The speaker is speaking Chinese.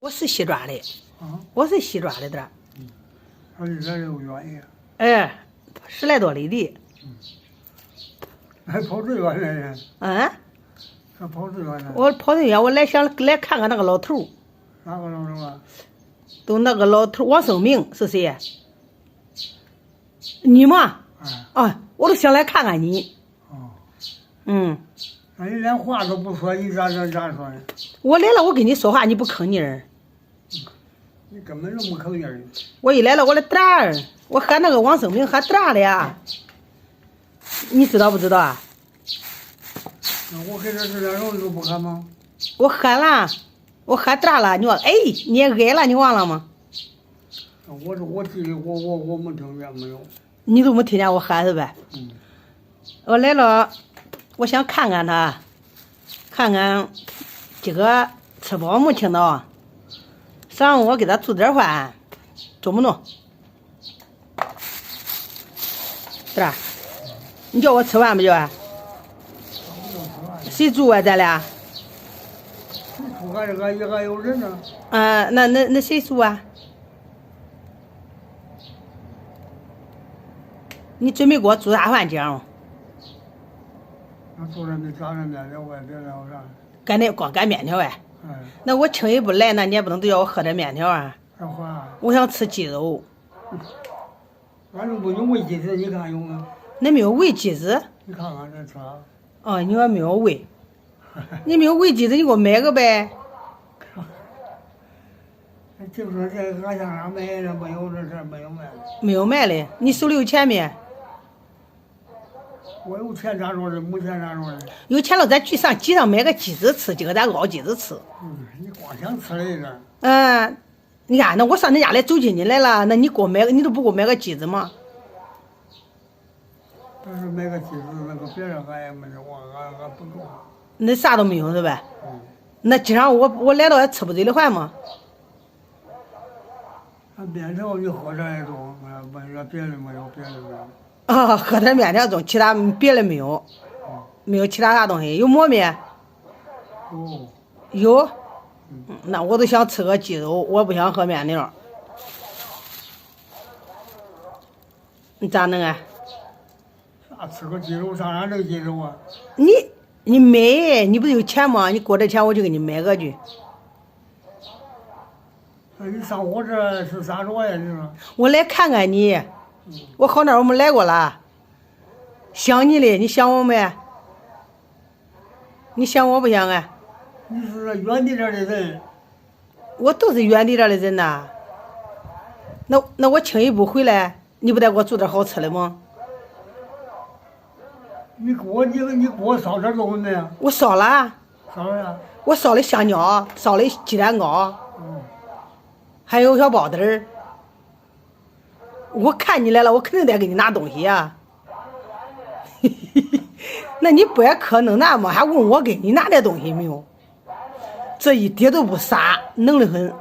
我是西抓的，啊，我是西抓的这儿，他离这又远呀，哎，10来多里地，还跑最远来呢，嗯，还跑最远呢。我跑这远，我想来看看那个老头儿，哪个老头啊？都那个老头儿王生明是谁呀？你嘛？哎，啊，我都想来看看你，哦，嗯，那你连话都不说，你咋说呢？我来了，我跟你说话你不吭音儿，你根本就没吭音儿。我一来了我来打儿，我和那个王生明还打了呀，你知道不知道啊？那我给这吃点肉你都不看吗？我喝了，我喝大了，你说哎，你也挨了，你忘了吗？我记得我没听见没有。你都没听见我喊是呗？嗯，我来了，我想看看他，看看今个吃饱没听到？上午我给他做点饭，中不中？是吧？你叫我吃饭不叫啊？谁住啊？咱俩？出还有人呢。那谁住啊？你准备给我做啥饭讲？那做人没炸人面条，我也别聊啥。光干面条哎？哎，那我轻易不来，那你也不能都要我喝点面条啊？这话，我想吃鸡肉，俺这不有喂鸡子，你看有没有？那没有喂鸡子？你看看这车。哦，你说没有喂，你没有喂鸡子，你给我买个呗。就说这俺乡上买的没有，这事没有卖的。没有卖的，你手里有钱没？我有钱咋说的？没钱咋说的？有钱了，咱去上集上买个鸡子吃，就给咱熬鸡子吃。你光想吃来着？你看，那我上你家来走亲戚来了，那你给我买个，你都不给我买个鸡子吗？但是买个鸡子，那个别人俺也没有，俺不中。那啥都没有是呗？嗯，那今上我来了，吃不醉的饭吗？俺面条你喝点也中，问了别的没有，别的没有。啊，喝点面条中，其他别的没有，没有其他啥东西，有馍没？哦，有。那我都想吃个鸡肉，我不想喝面条。你咋弄啊？啥吃个鸡肉上哪弄鸡肉啊？你买，你不是有钱吗？你给我点钱，我就给你买个去。那你上我这是咋说呀？你说？我来看看你，我好哪儿我没来过了，想你嘞，你想我没？你想我不想啊？你是远地点的人，我都是远地点的人呐。那我轻易不回来，你不得给我做点好吃的吗？你给我烧点东西没有？我烧了，烧了呀？我烧的香蕉，烧的鸡蛋糕，嗯，还有小包子儿。我看你来了，我肯定得给你拿东西呀、那你不也可能拿吗？还问我给你拿点东西没有？这一点都不傻，能得很。